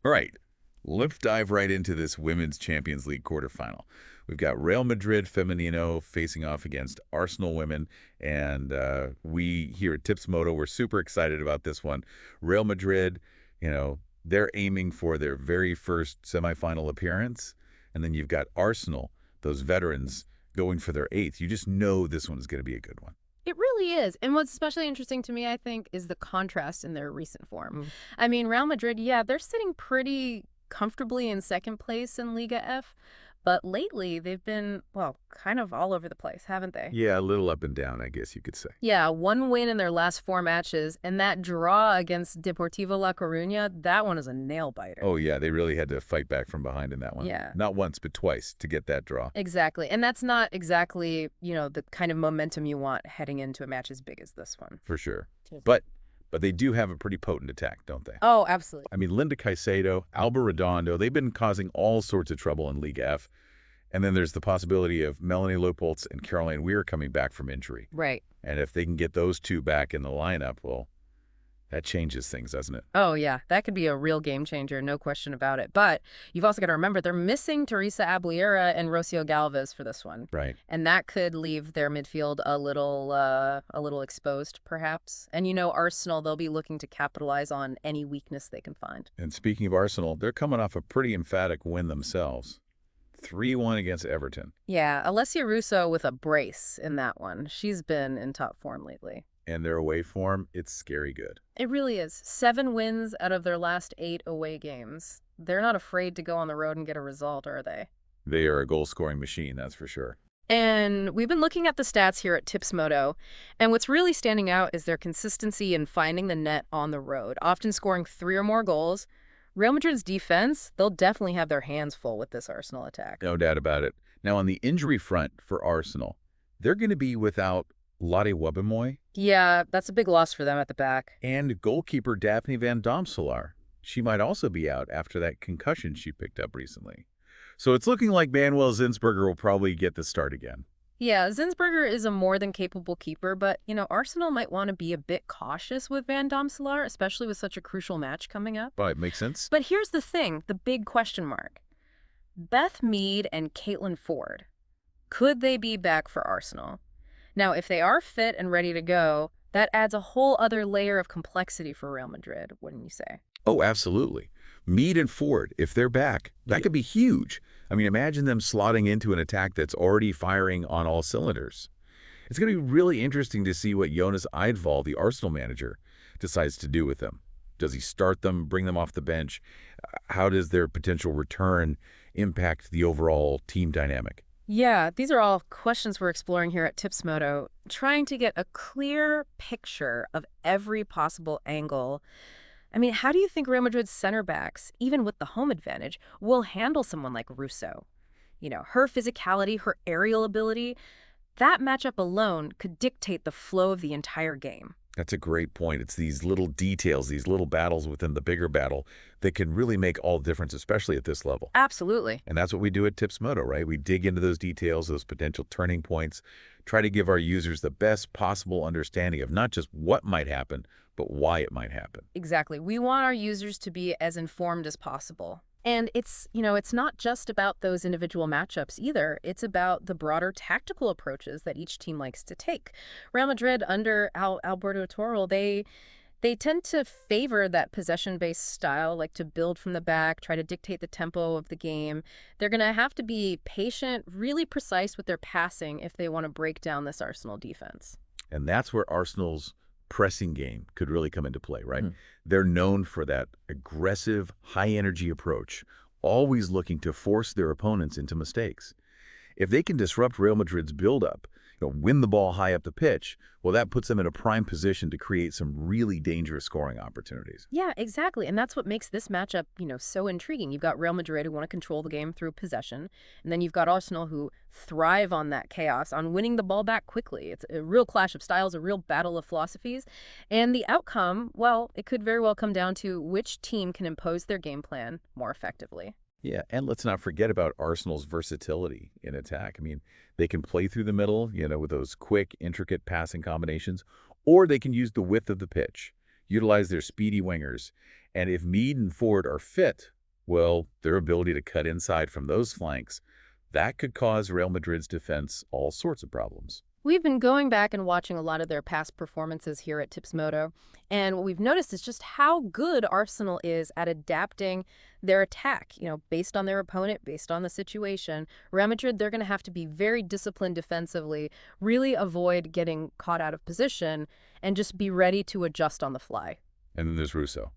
All right, let's dive right into this Women's Champions League quarterfinal. We've got Real Madrid Femenino facing off against Arsenal Women, and we here at Tips Moto, we're super excited about this one. Real Madrid, they're aiming for their very first semifinal appearance, and then you've got Arsenal, those veterans, going for their eighth. You just know this one's going to be a good one. It really is. And what's especially interesting to me, I think, is the contrast in their recent form. I mean, Real Madrid, yeah, they're sitting pretty comfortably in second place in Liga F, but lately they've been, well, kind of all over the place, haven't they? Yeah, a little up and down, I guess you could say. Yeah, one win in their last four matches, and that draw against Deportivo La Coruña, that one is a nail biter. Oh, yeah, they really had to fight back from behind in that one. Yeah. Not once, but twice to get that draw. Exactly. And that's not exactly, the kind of momentum you want heading into a match as big as this one. For sure. But they do have a pretty potent attack, don't they? Oh, absolutely. I mean, Linda Caicedo, Alba Redondo, they've been causing all sorts of trouble in League F. And then there's the possibility of Melanie Leupolz and Caroline Weir coming back from injury. Right. And if they can get those two back in the lineup, well, that changes things, doesn't it? Oh, yeah. That could be a real game changer, no question about it. But you've also got to remember they're missing Teresa Abliera and Rocio Galvez for this one. Right. And that could leave their midfield a little exposed, perhaps. And Arsenal, they'll be looking to capitalize on any weakness they can find. And speaking of Arsenal, they're coming off a pretty emphatic win themselves. 3-1 against Everton. Yeah, Alessia Russo with a brace in that one. She's been in top form lately. And their away form, it's scary good. It really is. 7 wins out of their last 8 away games. They're not afraid to go on the road and get a result, are they? They are a goal-scoring machine, that's for sure. And we've been looking at the stats here at Tips Moto, and what's really standing out is their consistency in finding the net on the road, often scoring 3 or more goals. Real Madrid's defense, they'll definitely have their hands full with this Arsenal attack. No doubt about it. Now, on the injury front for Arsenal, they're going to be without Lotte Wubbemoy Yeah, that's a big loss for them at the back. and goalkeeper Daphne van Domselaar. She might also be out after that concussion she picked up recently. So it's looking like Manuel Zinsberger will probably get the start again. Yeah, Zinsberger is a more than capable keeper, but, Arsenal might want to be a bit cautious with Van Domselaar, especially with such a crucial match coming up. Right, makes sense? But here's the thing, the big question mark. Beth Mead and Caitlin Ford, could they be back for Arsenal? Now, if they are fit and ready to go, that adds a whole other layer of complexity for Real Madrid, wouldn't you say? Oh, absolutely. Mead and Ford, if they're back, that could be huge. I mean, imagine them slotting into an attack that's already firing on all cylinders. It's going to be really interesting to see what Jonas Eidval, the Arsenal manager, decides to do with them. Does he start them, bring them off the bench? How does their potential return impact the overall team dynamic? Yeah, these are all questions we're exploring here at Tips Moto, trying to get a clear picture of every possible angle. I mean, how do you think Real Madrid's center backs, even with the home advantage, will handle someone like Russo? Her physicality, her aerial ability, that matchup alone could dictate the flow of the entire game. That's a great point. It's these little details, these little battles within the bigger battle that can really make all the difference, especially at this level. Absolutely. And that's what we do at Tips Moto, right? We dig into those details, those potential turning points, try to give our users the best possible understanding of not just what might happen, but why it might happen. Exactly. We want our users to be as informed as possible. And it's not just about those individual matchups either. It's about the broader tactical approaches that each team likes to take. Real Madrid under Alberto Torrell, they tend to favor that possession-based style, like to build from the back, try to dictate the tempo of the game. They're going to have to be patient, really precise with their passing if they want to break down this Arsenal defense. And that's where Arsenal's pressing game could really come into play, right? They're known for that aggressive, high-energy approach, always looking to force their opponents into mistakes. If they can disrupt Real Madrid's build-up, win the ball high up the pitch, well, that puts them in a prime position to create some really dangerous scoring opportunities. Yeah, exactly. And that's what makes this matchup, so intriguing. You've got Real Madrid who want to control the game through possession, and then you've got Arsenal who thrive on that chaos, on winning the ball back quickly. It's a real clash of styles, a real battle of philosophies. And the outcome, well, it could very well come down to which team can impose their game plan more effectively. Yeah, and let's not forget about Arsenal's versatility in attack. I mean, they can play through the middle, with those quick, intricate passing combinations, or they can use the width of the pitch. utilize their speedy wingers. And if Mead and Ford are fit, well, their ability to cut inside from those flanks, that could cause Real Madrid's defense all sorts of problems. We've been going back and watching a lot of their past performances here at Tipsmodo, and what we've noticed is just how good Arsenal is at adapting their attack, based on their opponent, based on the situation. Real Madrid, they're going to have to be very disciplined defensively, really avoid getting caught out of position, and just be ready to adjust on the fly. And then there's Russo.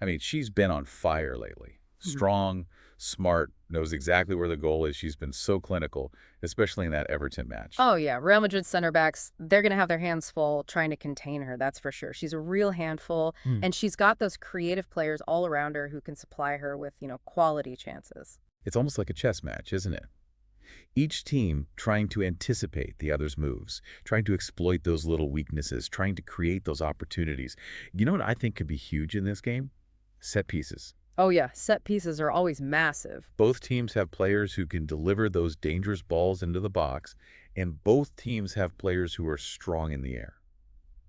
I mean, she's been on fire lately. Strong, smart, knows exactly where the goal is. She's been so clinical, especially in that Everton match. Oh, yeah. Real Madrid center backs, they're going to have their hands full trying to contain her, that's for sure. She's a real handful, and she's got those creative players all around her who can supply her with, quality chances. It's almost like a chess match, isn't it? Each team trying to anticipate the other's moves, trying to exploit those little weaknesses, trying to create those opportunities. You know what I think could be huge in this game? Set pieces. Oh, yeah. Set pieces are always massive. Both teams have players who can deliver those dangerous balls into the box, and both teams have players who are strong in the air.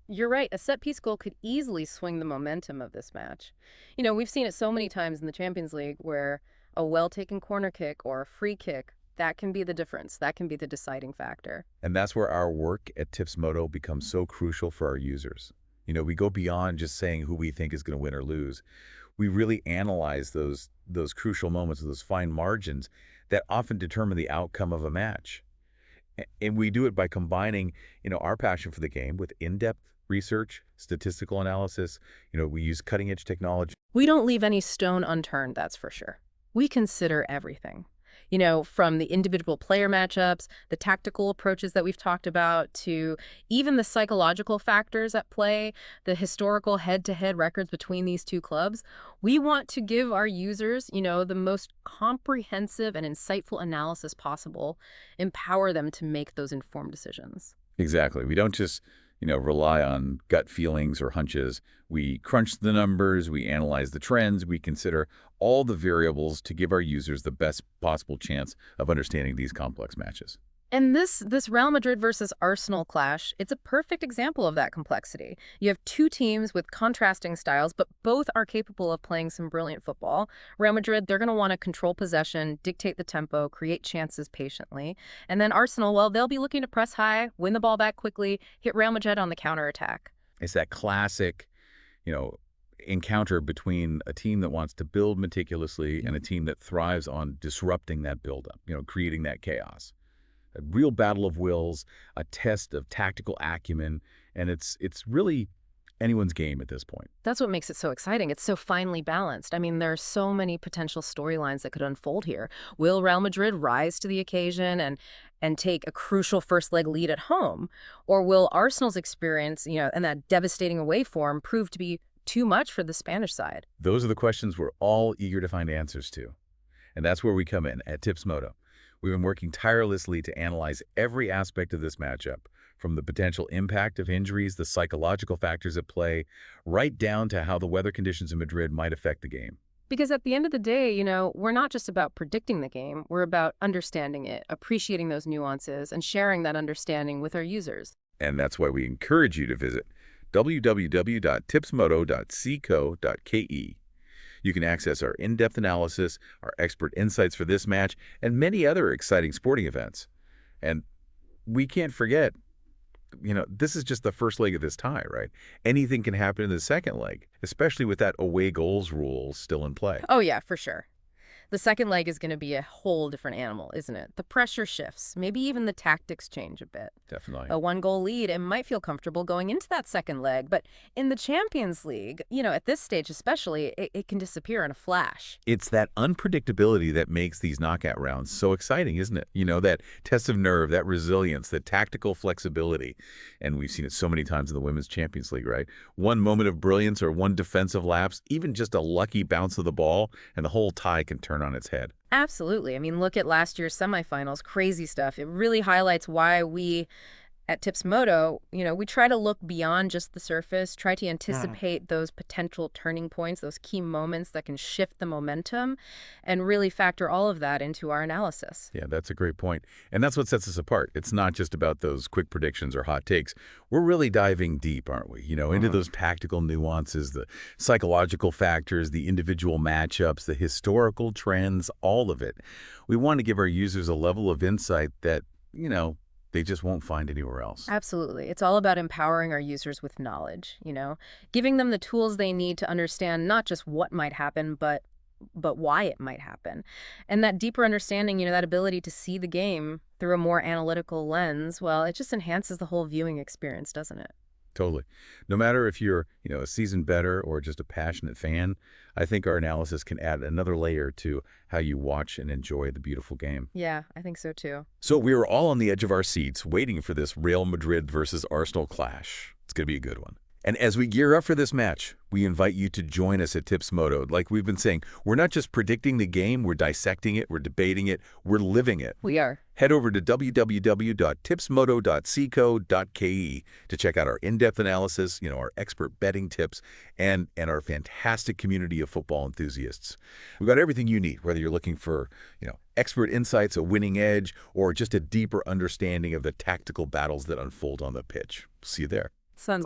You're right. A set-piece goal could easily swing the momentum of this match. We've seen it so many times in the Champions League where a well-taken corner kick or a free kick, that can be the difference. That can be the deciding factor. And that's where our work at Tipsmodo becomes so crucial for our users. We go beyond just saying who we think is going to win or lose. We really analyze those crucial moments, those fine margins that often determine the outcome of a match. And we do it by combining, our passion for the game with in-depth research, statistical analysis. We use cutting-edge technology. We don't leave any stone unturned, that's for sure. We consider everything. From the individual player matchups, the tactical approaches that we've talked about, to even the psychological factors at play, the historical head-to-head records between these two clubs. We want to give our users, the most comprehensive and insightful analysis possible, empower them to make those informed decisions. Exactly. We don't just rely on gut feelings or hunches. We crunch the numbers, we analyze the trends, we consider all the variables to give our users the best possible chance of understanding these complex matches. And this Real Madrid versus Arsenal clash, it's a perfect example of that complexity. You have two teams with contrasting styles, but both are capable of playing some brilliant football. Real Madrid, they're going to want to control possession, dictate the tempo, create chances patiently. And then Arsenal, well, they'll be looking to press high, win the ball back quickly, hit Real Madrid on the counterattack. It's that classic, encounter between a team that wants to build meticulously and a team that thrives on disrupting that buildup, creating that chaos. A real battle of wills, a test of tactical acumen, and it's really anyone's game at this point. That's what makes it so exciting. It's so finely balanced. I mean, there are so many potential storylines that could unfold here. Will Real Madrid rise to the occasion and take a crucial first leg lead at home? Or will Arsenal's experience, and that devastating away form prove to be too much for the Spanish side? Those are the questions we're all eager to find answers to. And that's where we come in at Tipsmodo. We've been working tirelessly to analyze every aspect of this matchup, from the potential impact of injuries, the psychological factors at play, right down to how the weather conditions in Madrid might affect the game. Because at the end of the day, we're not just about predicting the game. We're about understanding it, appreciating those nuances, and sharing that understanding with our users. And that's why we encourage you to visit www.tipsmodo.co.ke. You can access our in-depth analysis, our expert insights for this match, and many other exciting sporting events. And we can't forget, this is just the first leg of this tie, right? Anything can happen in the second leg, especially with that away goals rule still in play. Oh, yeah, for sure. The second leg is going to be a whole different animal, isn't it? The pressure shifts. Maybe even the tactics change a bit. Definitely. A one-goal lead, it might feel comfortable going into that second leg. But in the Champions League, at this stage especially, it can disappear in a flash. It's that unpredictability that makes these knockout rounds so exciting, isn't it? That test of nerve, that resilience, that tactical flexibility. And we've seen it so many times in the Women's Champions League, right? One moment of brilliance or one defensive lapse, even just a lucky bounce of the ball, and the whole tie can turn on its head. Absolutely. I mean, look at last year's semifinals. Crazy stuff. It really highlights why we At Tips Moto, we try to look beyond just the surface, try to anticipate those potential turning points, those key moments that can shift the momentum, and really factor all of that into our analysis. Yeah, that's a great point. And that's what sets us apart. It's not just about those quick predictions or hot takes. We're really diving deep, aren't we? Into those tactical nuances, the psychological factors, the individual matchups, the historical trends, all of it. We want to give our users a level of insight that, they just won't find anywhere else. Absolutely. It's all about empowering our users with knowledge, giving them the tools they need to understand not just what might happen, but why it might happen. And that deeper understanding, that ability to see the game through a more analytical lens, well, it just enhances the whole viewing experience, doesn't it? Totally. No matter if you're, a seasoned bettor or just a passionate fan, I think our analysis can add another layer to how you watch and enjoy the beautiful game. Yeah, I think so too. So we were all on the edge of our seats waiting for this Real Madrid versus Arsenal clash. It's going to be a good one. And as we gear up for this match, we invite you to join us at Tips Moto. Like we've been saying, we're not just predicting the game, we're dissecting it, we're debating it, we're living it. We are. Head over to www.tipsmoto.co.ke to check out our in-depth analysis, our expert betting tips, and our fantastic community of football enthusiasts. We've got everything you need, whether you're looking for, expert insights, a winning edge, or just a deeper understanding of the tactical battles that unfold on the pitch. See you there. Sounds